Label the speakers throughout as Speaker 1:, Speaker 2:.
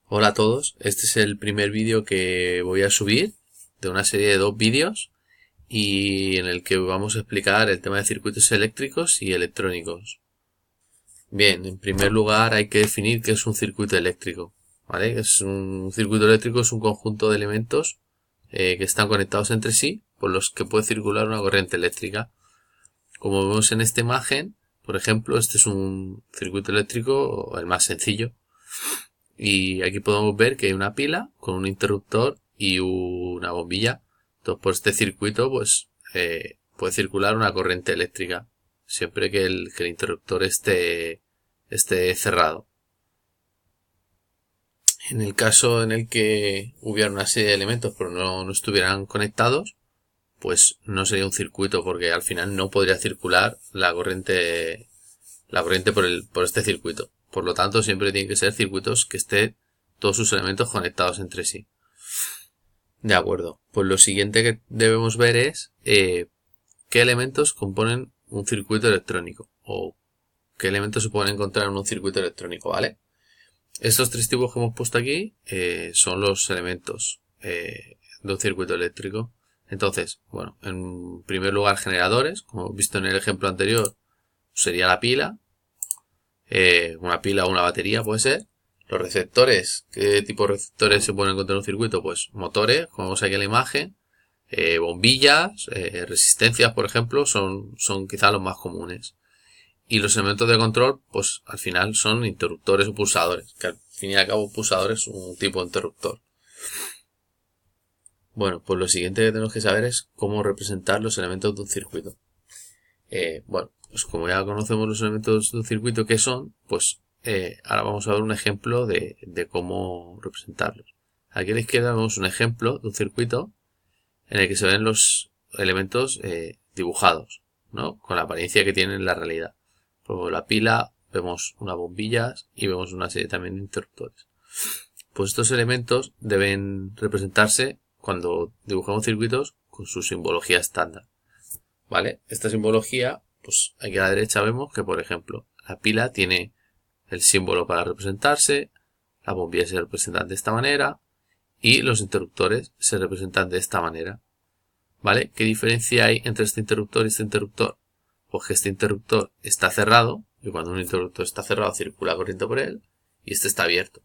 Speaker 1: Hola a todos, este es el primer vídeo que voy a subir de una serie de 2 vídeos y en el que vamos a explicar el tema de circuitos eléctricos y electrónicos. Bien, en primer lugar hay que definir qué es un circuito eléctrico, ¿vale? Un circuito eléctrico es un conjunto de elementos que están conectados entre sí por los que puede circular una corriente eléctrica. Como vemos en esta imagen, por ejemplo, este es un circuito eléctrico, el más sencillo. Y aquí podemos ver que hay una pila con un interruptor y una bombilla. Entonces por este circuito pues puede circular una corriente eléctrica siempre que el interruptor esté cerrado. En el caso en el que hubiera una serie de elementos pero no estuvieran conectados, pues no sería un circuito porque al final no podría circular la corriente por este circuito. Por lo tanto, siempre tienen que ser circuitos que estén todos sus elementos conectados entre sí. De acuerdo. Pues lo siguiente que debemos ver es qué elementos componen un circuito electrónico o qué elementos se pueden encontrar en un circuito electrónico, ¿vale? Estos tres tipos que hemos puesto aquí son los elementos de un circuito eléctrico. Entonces, bueno, en primer lugar generadores, como hemos visto en el ejemplo anterior, sería la pila. Una pila o una batería puede ser. Los receptores, ¿qué tipo de receptores se pueden encontrar en un circuito? Pues motores, como vemos aquí en la imagen, bombillas, resistencias, por ejemplo, son quizá los más comunes. Y los elementos de control, pues al final son interruptores o pulsadores, que al fin y al cabo pulsador es un tipo de interruptor. Bueno, pues lo siguiente que tenemos que saber es cómo representar los elementos de un circuito. Bueno, pues como ya conocemos los elementos de un circuito que son, pues ahora vamos a ver un ejemplo de cómo representarlos. Aquí a la izquierda vemos un ejemplo de un circuito en el que se ven los elementos dibujados, ¿no? Con la apariencia que tienen en la realidad. Por la pila vemos unas bombillas y vemos una serie también de interruptores. Pues estos elementos deben representarse cuando dibujamos circuitos con su simbología estándar. ¿Vale? Esta simbología, pues aquí a la derecha vemos que, por ejemplo, la pila tiene el símbolo para representarse, las bombillas se representan de esta manera y los interruptores se representan de esta manera. ¿Vale? ¿Qué diferencia hay entre este interruptor y este interruptor? Pues que este interruptor está cerrado y cuando un interruptor está cerrado circula corriente por él y este está abierto.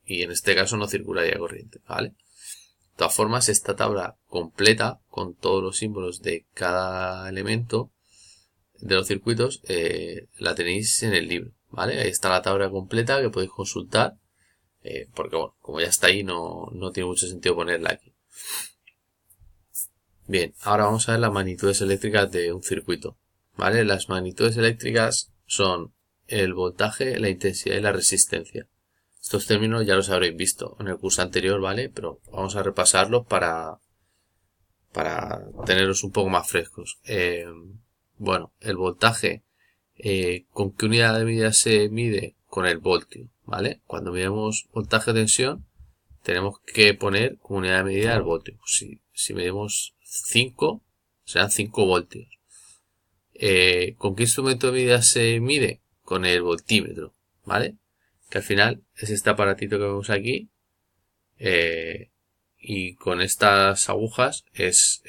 Speaker 1: Y en este caso no circularía corriente, ¿vale? De todas formas, esta tabla completa con todos los símbolos de cada elemento de los circuitos la tenéis en el libro, ¿vale? Ahí está la tabla completa que podéis consultar porque, bueno, como ya está ahí no tiene mucho sentido ponerla aquí. Bien, ahora vamos a ver las magnitudes eléctricas de un circuito, ¿vale? Las magnitudes eléctricas son el voltaje, la intensidad y la resistencia. Estos términos ya los habréis visto en el curso anterior, ¿vale? Pero vamos a repasarlos para tenerlos un poco más frescos. Bueno, el voltaje, ¿con qué unidad de medida se mide? Con el voltio, ¿vale? Cuando midemos voltaje o tensión, tenemos que poner como unidad de medida el voltio. Pues si medimos 5, serán 5 voltios. ¿Con qué instrumento de medida se mide? Con el voltímetro, ¿vale? Que al final es este aparatito que vemos aquí y con estas agujas es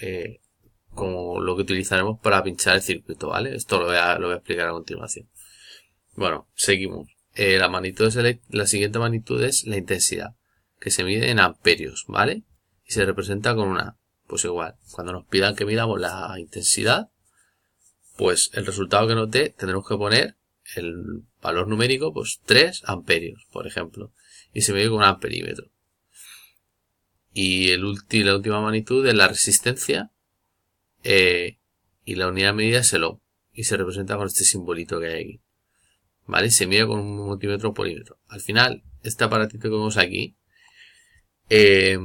Speaker 1: como lo que utilizaremos para pinchar el circuito, ¿vale? Esto lo voy a explicar a continuación. Bueno, seguimos. La siguiente magnitud es la intensidad, que se mide en amperios, ¿vale? Y se representa con una, pues igual, cuando nos pidan que midamos la intensidad, pues el resultado que nos dé tendremos que poner el valor numérico, pues 3 amperios, por ejemplo, y se mide con un amperímetro. Y la última magnitud es la resistencia y la unidad de medida es el ohm y se representa con este simbolito que hay aquí. ¿Vale? Se mide con un multímetro polímetro. Al final, este aparatito que vemos aquí es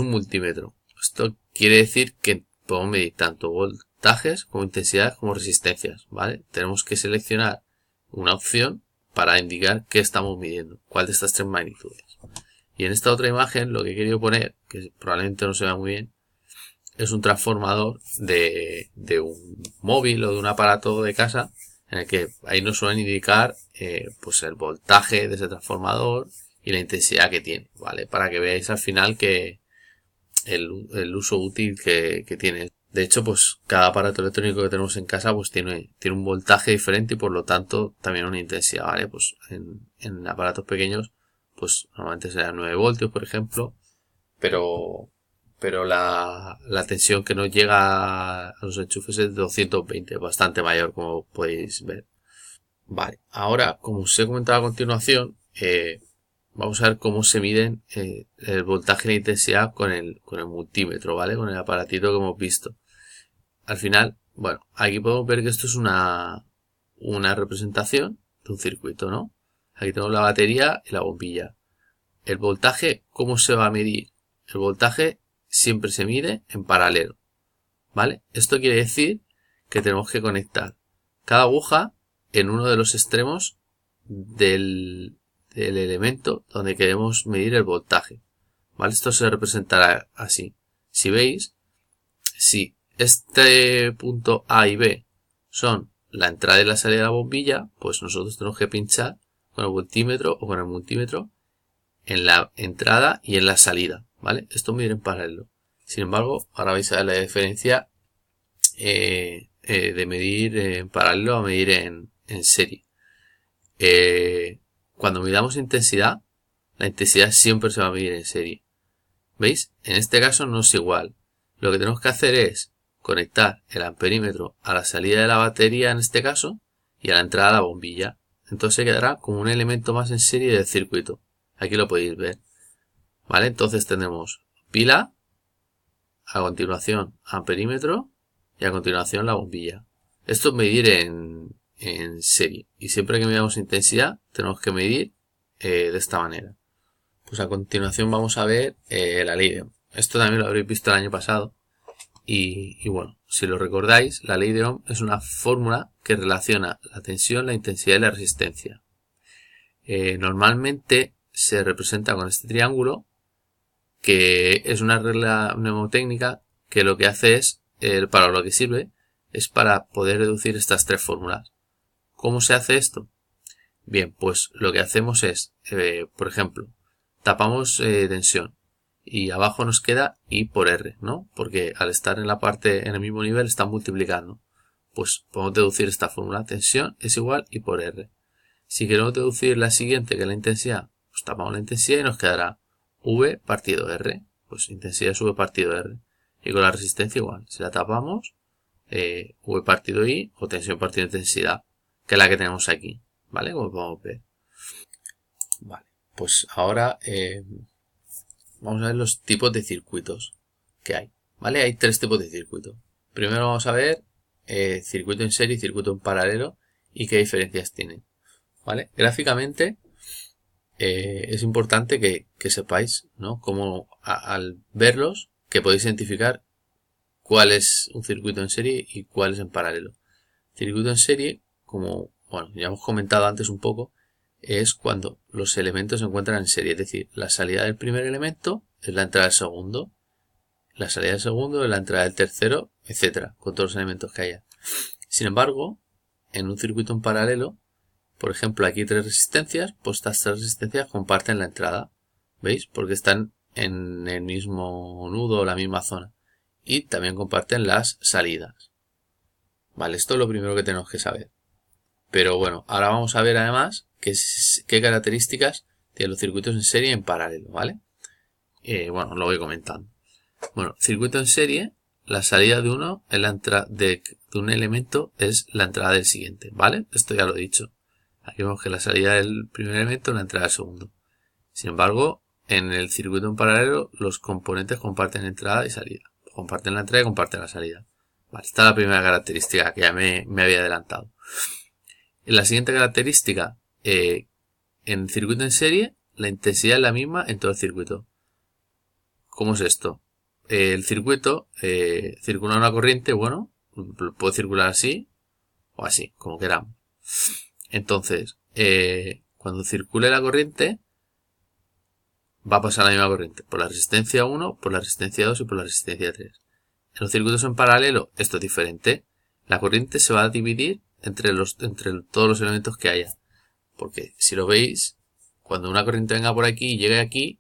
Speaker 1: un multímetro. Esto quiere decir que podemos medir tanto voltajes como intensidades como resistencias, ¿vale? Tenemos que seleccionar una opción para indicar qué estamos midiendo, cuál de estas tres magnitudes. Y en esta otra imagen lo que he querido poner, que probablemente no se vea muy bien, es un transformador de un móvil o de un aparato de casa en el que ahí nos suelen indicar pues el voltaje de ese transformador y la intensidad que tiene, ¿vale? Para que veáis al final que el uso útil que tiene. De hecho, pues cada aparato electrónico que tenemos en casa pues tiene un voltaje diferente y por lo tanto también una intensidad, ¿vale? Pues en aparatos pequeños pues normalmente serán 9 voltios, por ejemplo, pero la tensión que nos llega a los enchufes es de 220, bastante mayor, como podéis ver. Vale, ahora, como os he comentado a continuación, vamos a ver cómo se miden el voltaje y la intensidad con el multímetro, ¿vale? Con el aparatito que hemos visto. Al final, bueno, aquí podemos ver que esto es una representación de un circuito, ¿no? Aquí tenemos la batería y la bombilla. El voltaje, ¿cómo se va a medir? El voltaje siempre se mide en paralelo, ¿vale? Esto quiere decir que tenemos que conectar cada aguja en uno de los extremos del elemento donde queremos medir el voltaje, ¿vale? Esto se representará así. Si veis, si este punto A y B son la entrada y la salida de la bombilla, pues nosotros tenemos que pinchar con el voltímetro o con el multímetro en la entrada y en la salida, ¿vale? Esto medir en paralelo. Sin embargo, ahora vais a ver la diferencia de medir en paralelo a medir en serie. Cuando midamos intensidad, la intensidad siempre se va a medir en serie. ¿Veis? En este caso no es igual. Lo que tenemos que hacer es conectar el amperímetro a la salida de la batería en este caso y a la entrada de la bombilla. Entonces quedará como un elemento más en serie del circuito. Aquí lo podéis ver. ¿Vale? Entonces tenemos pila, a continuación amperímetro y a continuación la bombilla. Esto es medir en serie. Y siempre que midamos intensidad tenemos que medir de esta manera. Pues a continuación vamos a ver la ley de Ohm. Esto también lo habréis visto el año pasado. Y bueno, si lo recordáis, la ley de Ohm es una fórmula que relaciona la tensión, la intensidad y la resistencia. Normalmente se representa con este triángulo, que es una regla mnemotécnica que lo que hace es, para lo que sirve, es para poder deducir estas tres fórmulas. ¿Cómo se hace esto? Bien, pues lo que hacemos es, por ejemplo, tapamos tensión y abajo nos queda I por R, ¿no? Porque al estar en la parte, en el mismo nivel, están multiplicando. Pues podemos deducir esta fórmula. Tensión es igual I por R. Si queremos deducir la siguiente, que es la intensidad, pues tapamos la intensidad y nos quedará V partido R. Pues intensidad es V partido R. Y con la resistencia igual. Si la tapamos, V partido I o tensión partido intensidad, que es la que tenemos aquí. ¿Vale? Como podemos ver. Vale. Pues ahora vamos a ver los tipos de circuitos que hay. ¿Vale? Hay tres tipos de circuitos. Primero vamos a ver circuito en serie y circuito en paralelo y qué diferencias tienen. ¿Vale? Gráficamente es importante que sepáis, ¿no? Cómo al verlos que podéis identificar cuál es un circuito en serie y cuál es en paralelo. Circuito en serie, como bueno, ya hemos comentado antes un poco, es cuando los elementos se encuentran en serie, es decir, la salida del primer elemento es la entrada del segundo, la salida del segundo es la entrada del tercero, etcétera, con todos los elementos que haya. Sin embargo, en un circuito en paralelo, por ejemplo, aquí hay tres resistencias, pues estas tres resistencias comparten la entrada, ¿veis? Porque están en el mismo nudo o la misma zona. Y también comparten las salidas. Vale, esto es lo primero que tenemos que saber. Pero bueno, ahora vamos a ver además qué características tienen los circuitos en serie y en paralelo, ¿vale? Bueno, lo voy comentando. Bueno, circuito en serie, la salida de uno es la entrada de un elemento es la entrada del siguiente, ¿vale? Esto ya lo he dicho. Aquí vemos que la salida del primer elemento es la entrada del segundo. Sin embargo, en el circuito en paralelo, los componentes comparten entrada y salida. Comparten la entrada y comparten la salida. Vale, esta es la primera característica que ya me había adelantado. La siguiente característica, en circuito en serie, la intensidad es la misma en todo el circuito. ¿Cómo es esto? El circuito circula una corriente, bueno, puede circular así o así, como queramos. Entonces, cuando circule la corriente, va a pasar la misma corriente por la resistencia 1, por la resistencia 2 y por la resistencia 3. En los circuitos en paralelo, esto es diferente. La corriente se va a dividir entre todos los elementos que haya. Porque si lo veis, cuando una corriente venga por aquí y llegue aquí,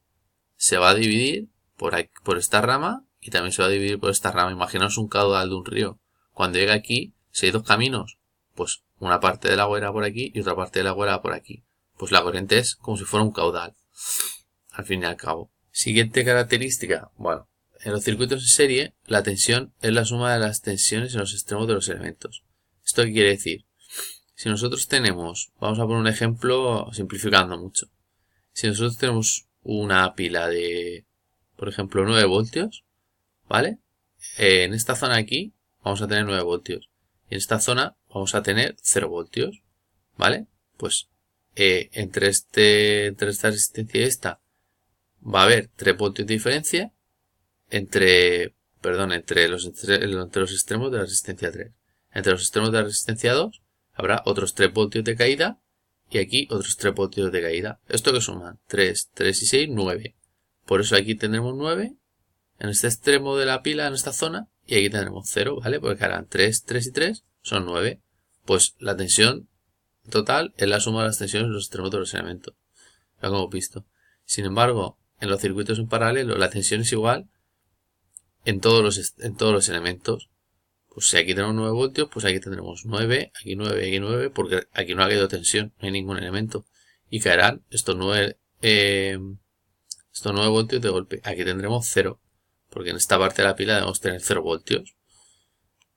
Speaker 1: se va a dividir por esta rama y también se va a dividir por esta rama. Imaginaos un caudal de un río. Cuando llega aquí, si hay dos caminos, pues una parte del agua irá por aquí y otra parte del agua irá por aquí. Pues la corriente es como si fuera un caudal, al fin y al cabo. Siguiente característica. Bueno, en los circuitos en serie, la tensión es la suma de las tensiones en los extremos de los elementos. ¿Esto qué quiere decir? Si nosotros tenemos, vamos a poner un ejemplo simplificando mucho. Si nosotros tenemos una pila de, por ejemplo, 9 voltios, ¿vale? En esta zona aquí vamos a tener 9 voltios. Y en esta zona vamos a tener 0 voltios, ¿vale? Pues entre esta resistencia y esta va a haber 3 voltios de diferencia entre los extremos de la resistencia 3. Entre los extremos de la resistencia 2 habrá otros 3 voltios de caída y aquí otros 3 voltios de caída. ¿Esto que suman? 3, 3 y 6, 9. Por eso aquí tendremos 9 en este extremo de la pila, en esta zona, y aquí tendremos 0, ¿vale? Porque harán 3, 3 y 3 son 9. Pues la tensión total es la suma de las tensiones de los extremos de los elementos, ya como hemos visto. Sin embargo, en los circuitos en paralelo la tensión es igual en todos los elementos. Pues si aquí tenemos 9 voltios, pues aquí tendremos 9, aquí 9, aquí 9, porque aquí no ha caído tensión, no hay ningún elemento. Y caerán estos 9 voltios de golpe. Aquí tendremos 0, porque en esta parte de la pila debemos tener 0 voltios.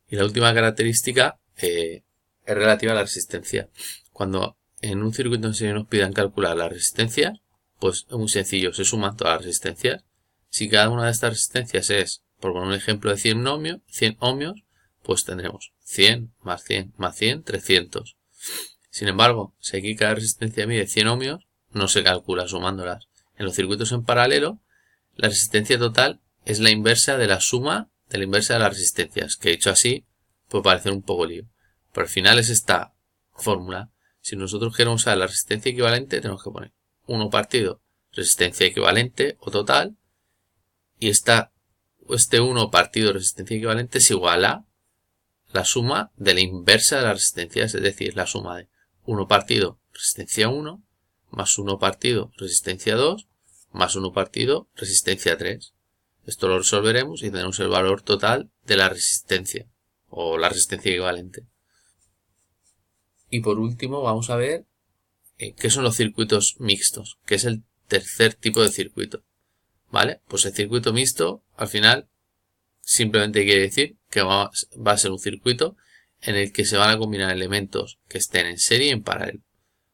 Speaker 1: Y la última característica es relativa a la resistencia. Cuando en un circuito en serie nos pidan calcular la resistencia, pues es muy sencillo, se suman todas las resistencias. Si cada una de estas resistencias es, por poner un ejemplo de 100 ohmios, pues tendremos 100 más 100 más 100, 300. Sin embargo, si aquí cada resistencia mide 100 ohmios, no se calcula sumándolas. En los circuitos en paralelo, la resistencia total es la inversa de la suma de la inversa de las resistencias, que dicho así puede parecer un poco lío. Pero al final es esta fórmula. Si nosotros queremos saber la resistencia equivalente, tenemos que poner 1 partido resistencia equivalente o total, y este 1 partido resistencia equivalente es igual a la suma de la inversa de las resistencias, es decir, la suma de 1 partido resistencia 1 más 1 partido resistencia 2 más 1 partido resistencia 3. Esto lo resolveremos y tenemos el valor total de la resistencia o la resistencia equivalente. Y por último vamos a ver qué son los circuitos mixtos, que es el tercer tipo de circuito. ¿Vale? Pues el circuito mixto al final simplemente quiere decir que va a ser un circuito en el que se van a combinar elementos que estén en serie y en paralelo.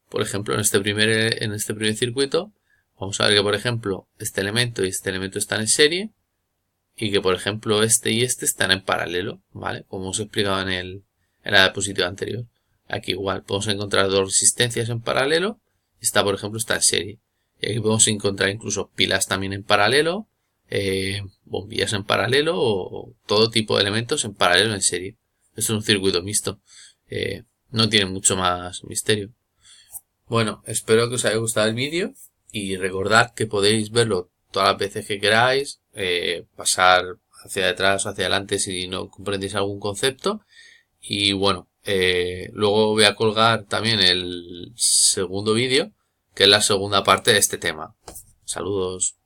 Speaker 1: Por ejemplo, en este primer circuito vamos a ver que, por ejemplo, este elemento y este elemento están en serie y que, por ejemplo, este y este están en paralelo, ¿vale? Como os he explicado en la diapositiva anterior. Aquí igual podemos encontrar dos resistencias en paralelo. Esta, por ejemplo, está en serie. Y aquí podemos encontrar incluso pilas también en paralelo, bombillas en paralelo o todo tipo de elementos en paralelo en serie. Esto es un circuito mixto. No tiene mucho más misterio. Bueno, espero que os haya gustado el vídeo y recordad que podéis verlo todas las veces que queráis, pasar hacia detrás o hacia adelante si no comprendéis algún concepto. Y bueno, luego voy a colgar también el segundo vídeo, que es la segunda parte de este tema. Saludos.